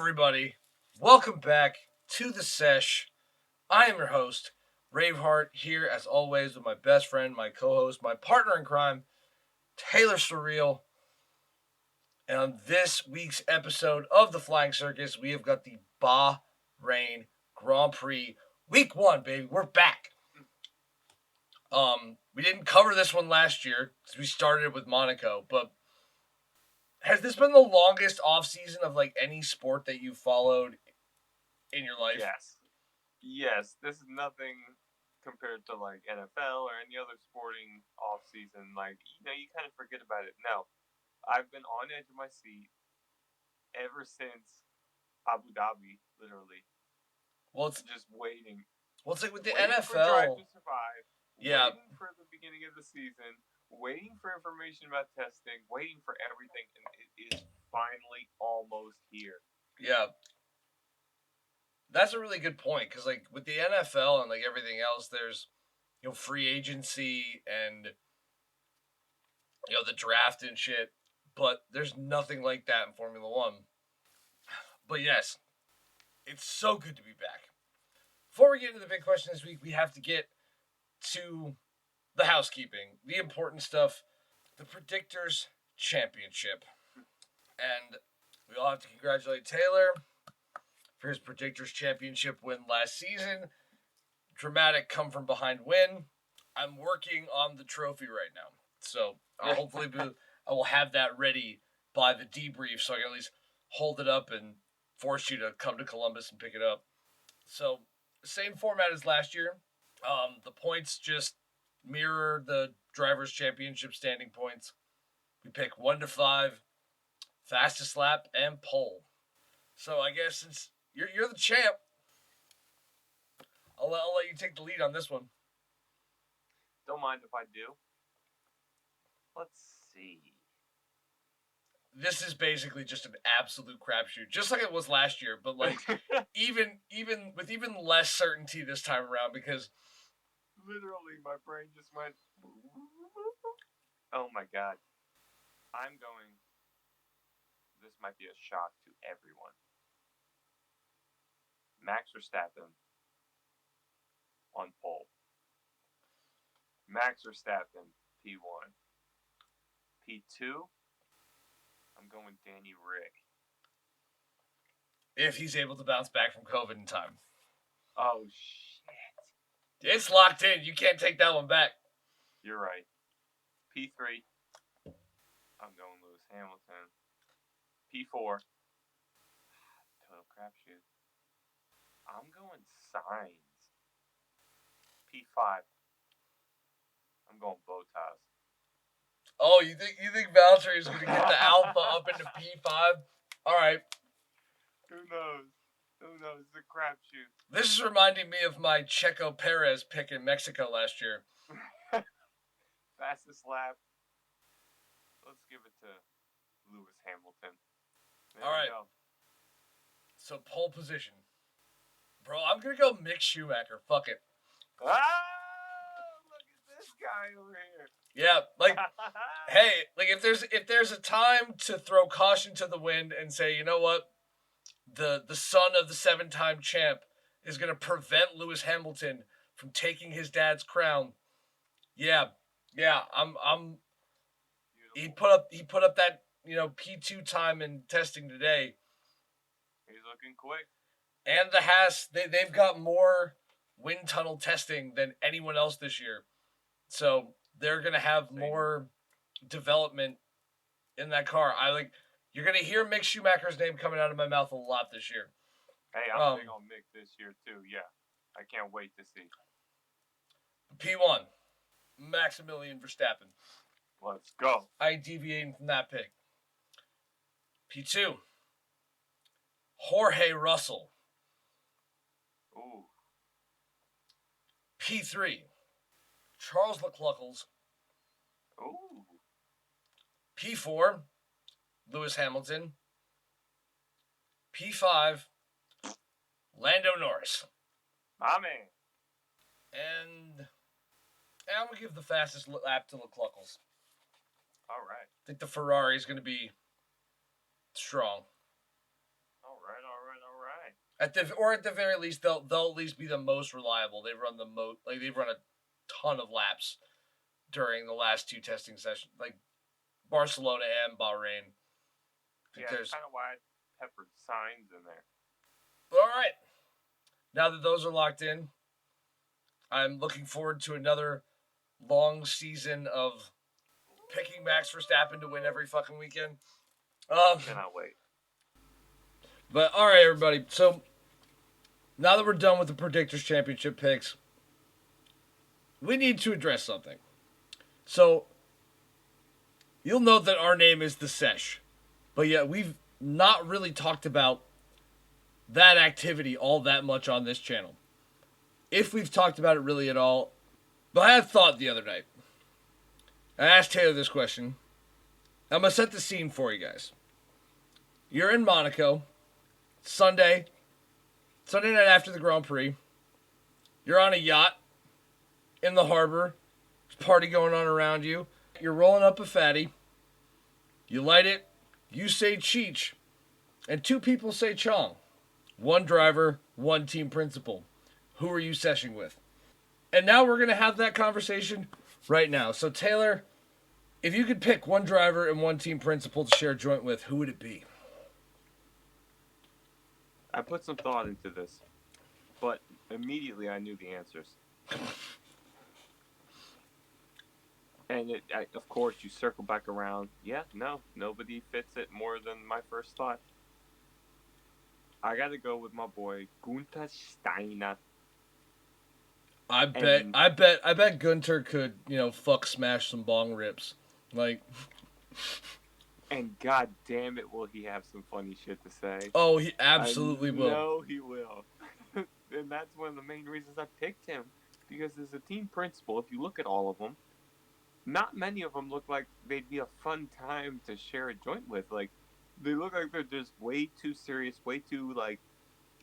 everybody? Welcome back to the sesh. I am your host, Raveheart, here as always with my best friend, my co-host, my partner in crime, Taylor Surreal. And on this week's episode of the Flying Circus, we have got the Bahrain Grand Prix. Week 1, baby. We're back. We didn't cover this one last year because we started with Monaco, but has this been the longest off season of like any sport that you followed in your life? Yes. This is nothing compared to like NFL or any other sporting off season. Like, you kind of forget about it. No, I've been on edge of my seat ever since Abu Dhabi, literally. Well, it's just waiting. Well, it's like with the waiting NFL. For Drive to Survive. Yeah. Waiting for the beginning of the season. Waiting for information about testing. Waiting for everything, and it is finally almost here. Yeah. That's a really good point because, like, with the NFL and like everything else, there's free agency and the draft and shit, but there's nothing like that in Formula One. But yes, it's so good to be back. Before we get into the big question this week, we have to get to the housekeeping, the important stuff, the Predictors Championship, and we all have to congratulate Taylor for his Predictors Championship win last season. Dramatic come from behind win. I'm working on the trophy right now, so I'll hopefully I will have that ready by the debrief, so I can at least hold it up and force you to come to Columbus and pick it up. So same format as last year. The points just mirror the Drivers' Championship standing points. We pick 1 to 5, fastest lap, and pole. So I guess since you're the champ, I'll let you take the lead on this one. Don't mind if I do. Let's see. This is basically just an absolute crapshoot, just like it was last year, but like even with even less certainty this time around because literally my brain just went. Oh my god! This might be a shock to everyone. Max Verstappen on pole. Max Verstappen, P1. P2, I'm going Danny Rick. If he's able to bounce back from COVID in time. Oh, shit. It's locked in. You can't take that one back. You're right. P3, I'm going Lewis Hamilton. P4, total crapshoot. I'm going Sainz. P5, I'm going Bottas. Oh, you think Valtteri is going to get the alpha up into P5? All right. Who knows? It's a crapshoot. This is reminding me of my Checo Perez pick in Mexico last year. Fastest lap. Let's give it to Lewis Hamilton. All right. So pole position. Bro, I'm going to go Mick Schumacher. Fuck it. Ah! Look at this guy over here. Yeah, like, hey, like if there's a time to throw caution to the wind and say, you know what, the son of the 7-time champ is gonna prevent Lewis Hamilton from taking his dad's crown. Yeah, I'm. He put up that P2 time in testing today. He's looking quick. And the Haas, they've got more wind tunnel testing than anyone else this year, so they're going to have more development in that car. You're going to hear Mick Schumacher's name coming out of my mouth a lot this year. Hey, I'm big on Mick this year too. Yeah, I can't wait to see. P1, Maximilian Verstappen. Let's go. I ain't deviating from that pick. P2, Jorge Russell. Ooh. P3, Charles Leclerc. Ooh. P4, Lewis Hamilton. P5, Lando Norris. My man. And I'm going to give the fastest lap to Leclerc. All right. I think the Ferrari is going to be strong. All right. At the very least, they'll at least be the most reliable. They've run they've run a ton of laps during the last two testing sessions, like Barcelona and Bahrain. Yeah, that's kind of why I peppered signs in there. But all right, now that those are locked in, I'm looking forward to another long season of picking Max Verstappen to win every fucking weekend. Cannot wait. But all right, everybody. So now that we're done with the Predictors Championship picks, we need to address something. So you'll note that our name is the Sesh, but yet we've not really talked about that activity all that much on this channel. If we've talked about it really at all, but I had thought the other night. I asked Taylor this question. I'm going to set the scene for you guys. You're in Monaco, Sunday night after the Grand Prix. You're on a yacht in the harbor. There's a party going on around you. You're rolling up a fatty. You light it. You say Cheech. And two people say Chong. One driver, one team principal. Who are you seshing with? And now we're going to have that conversation right now. So Taylor, if you could pick one driver and one team principal to share a joint with, who would it be? I put some thought into this, but immediately I knew the answers. And of course, you circle back around. Yeah, no, nobody fits it more than my first thought. I got to go with my boy Gunther Steiner. I bet Gunter could, fuck smash some bong rips. Like, and god damn it, will he have some funny shit to say. Oh, he absolutely will. No, he will. And that's one of the main reasons I picked him. Because as a team principal, if you look at all of them, not many of them look like they'd be a fun time to share a joint with. Like, they look like they're just way too serious, way too, like,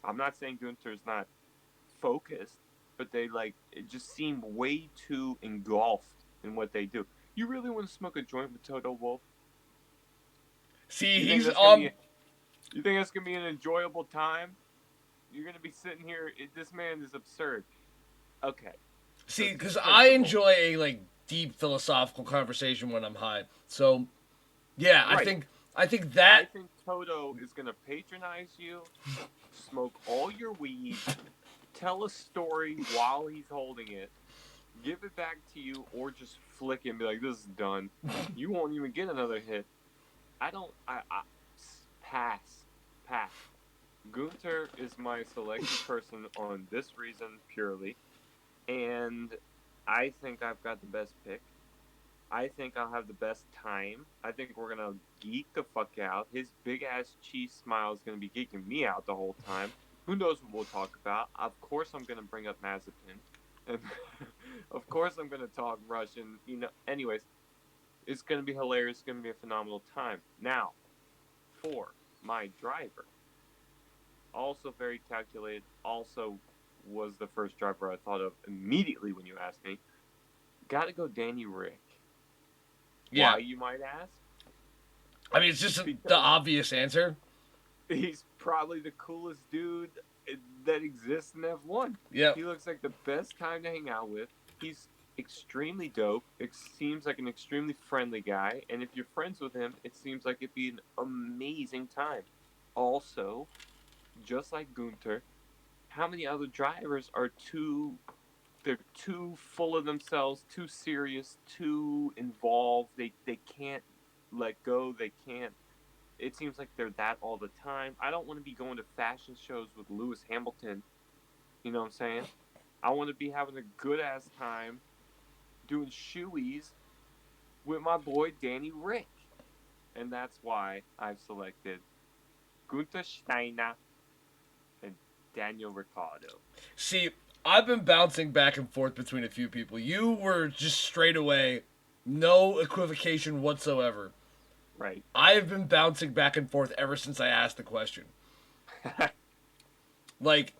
I'm not saying Gunter's not focused, but they, like, it just seem way too engulfed in what they do. You really want to smoke a joint with Toto Wolff? See, you he's on. You think that's gonna be an enjoyable time? You're gonna be sitting here. This man is absurd. Okay. See, because I enjoy a deep philosophical conversation when I'm high. So, yeah, right. I think Toto is gonna patronize you, smoke all your weed, tell a story while he's holding it, give it back to you, or just flick it and be like, "This is done." You won't even get another hit. I pass. Gunter is my selected person on this reason purely, and I think I've got the best pick. I think I'll have the best time. I think we're gonna geek the fuck out. His big ass cheese smile is gonna be geeking me out the whole time. Who knows what we'll talk about? Of course, I'm gonna bring up Mazepin, and of course, I'm gonna talk Russian. Anyways. It's going to be hilarious. It's going to be a phenomenal time. Now, for my driver, also very calculated, also was the first driver I thought of immediately when you asked me. Got to go Danny Rick. Yeah. Why, you might ask? I mean, it's just the obvious answer. He's probably the coolest dude that exists in F1. Yeah. He looks like the best time to hang out with. He's extremely dope. It seems like an extremely friendly guy, and if you're friends with him, it seems like it'd be an amazing time. Also, just like Gunter, how many other drivers are too full of themselves, too serious, too involved, they can't let go, it seems like they're that all the time. I don't want to be going to fashion shows with Lewis Hamilton, you know what I'm saying? I want to be having a good ass time doing shoeies with my boy Danny Rick. And that's why I've selected Gunther Steiner and Daniel Ricciardo. See, I've been bouncing back and forth between a few people. You were just straight away, no equivocation whatsoever. Right. I've been bouncing back and forth ever since I asked the question. Like,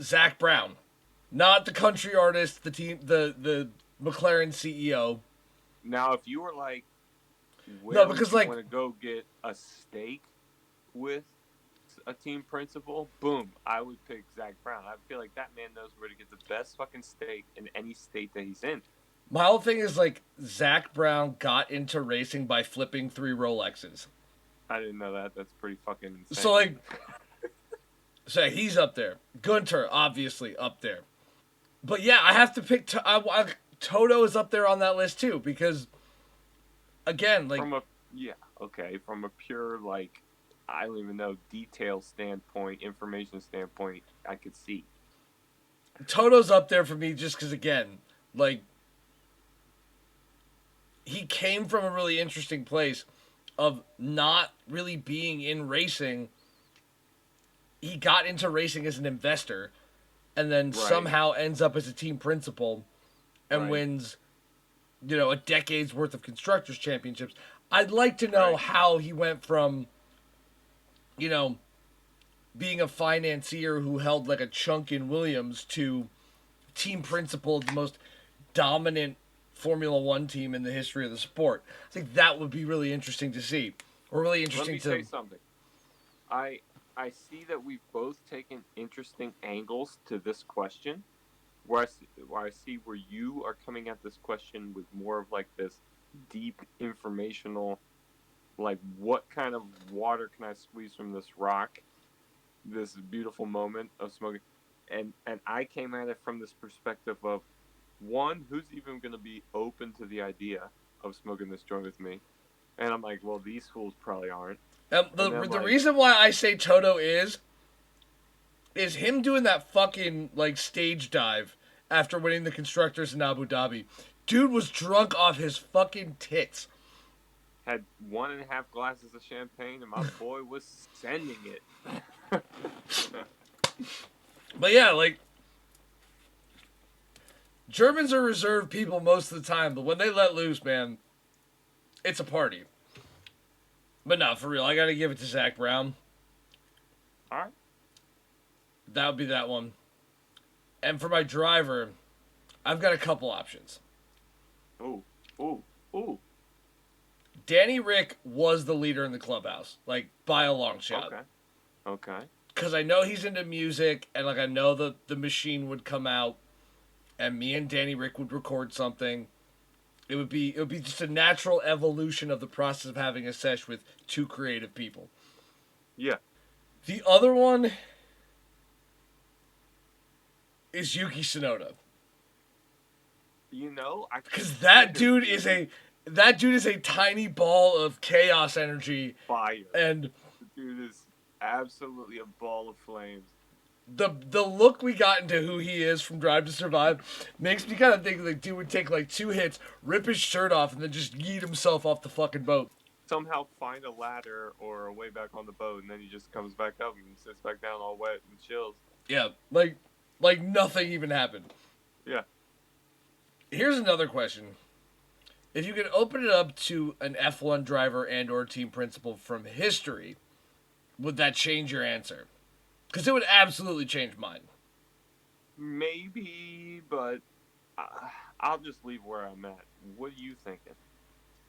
Zach Brown. Not the country artist, the McLaren CEO. Now, if you were because would you want to go get a steak with a team principal, boom, I would pick Zach Brown. I feel like that man knows where to get the best fucking steak in any state that he's in. My whole thing is like Zach Brown got into racing by flipping 3 Rolexes. I didn't know that. That's pretty fucking insane. So like, so he's up there. Gunter obviously up there. But yeah, I have to pick. Toto is up there on that list too because, again, like from a pure like, I don't even know, detail standpoint, information standpoint, I could see Toto's up there for me just because, again, like he came from a really interesting place of not really being in racing. He got into racing as an investor and then somehow ends up as a team principal and wins, a decade's worth of constructors championships. I'd like to know how he went from, being a financier who held like a chunk in Williams to team principal of the most dominant Formula One team in the history of the sport. I think that would be really interesting to see. Or really interesting Let me say something. I see that we've both taken interesting angles to this question. Where I see where you are coming at this question with more of like this deep informational, like what kind of water can I squeeze from this rock, this beautiful moment of smoking, and I came at it from this perspective of, one, who's even going to be open to the idea of smoking this joint with me, and I'm like, well, these fools probably aren't. The reason why I say Toto is him doing that fucking like stage dive after winning the constructors in Abu Dhabi. Dude was drunk off his fucking tits. Had 1.5 glasses of champagne, and my boy was sending it. But yeah, like, Germans are reserved people most of the time, but when they let loose, man, it's a party. But no, for real, I gotta give it to Zach Brown. Alright. That would be that one. And for my driver, I've got a couple options. Ooh. Danny Rick was the leader in the clubhouse, like, by a long shot. Okay. Because I know he's into music, and, like, I know the machine would come out, and me and Danny Rick would record something. It would be just a natural evolution of the process of having a sesh with 2 creative people. Yeah. The other one is Yuki Tsunoda. Because that dude is a tiny ball of chaos energy. Fire. And the dude is absolutely a ball of flames. The look we got into who he is from Drive to Survive makes me kind of think like dude would take like 2 hits, rip his shirt off, and then just yeet himself off the fucking boat. Somehow find a ladder or a way back on the boat, and then he just comes back up and sits back down all wet and chills. Yeah, like nothing even happened. Yeah. Here's another question. If you could open it up to an F1 driver and or team principal from history, would that change your answer? Because it would absolutely change mine. Maybe, but I'll just leave where I'm at. What are you thinking?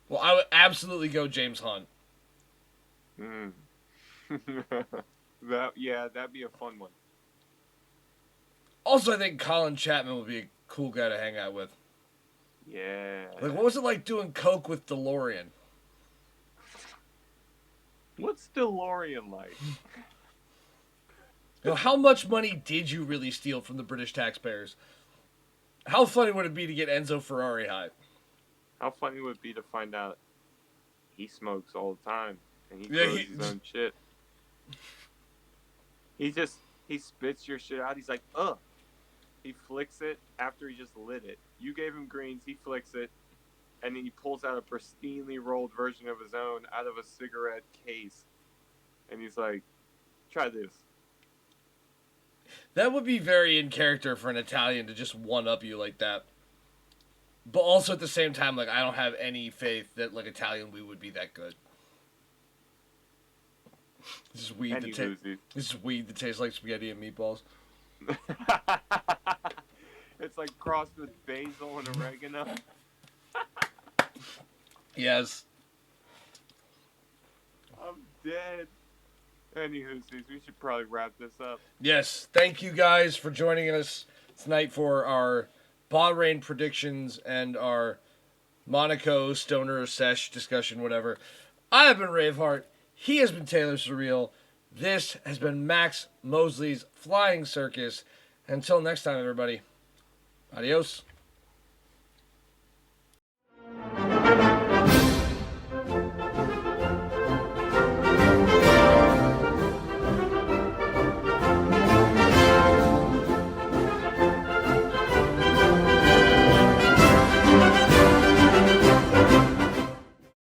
Well, I would absolutely go James Hunt. That'd be a fun one. Also, I think Colin Chapman would be a cool guy to hang out with. Yeah. Like, what was it like doing coke with DeLorean? What's DeLorean like? How much money did you really steal from the British taxpayers? How funny would it be to get Enzo Ferrari high? How funny would it be to find out he smokes all the time and he grows his own shit? He spits your shit out. He's like, ugh. He flicks it after he just lit it. You gave him greens, he flicks it, and then he pulls out a pristinely rolled version of his own out of a cigarette case. And he's like, try this. That would be very in character for an Italian to just one-up you like that. But also at the same time, like, I don't have any faith that, like, Italian weed would be that good. This is weed that tastes like spaghetti and meatballs. It's like crossed with basil and oregano. Yes. I'm dead. Anywho, we should probably wrap this up. Yes, thank you guys for joining us tonight for our Bahrain predictions and our Monaco Stoner Sesh discussion, whatever. I have been Raveheart. He has been Taylor Surreal. This has been Max Mosley's Flying Circus. Until next time, everybody. Adios.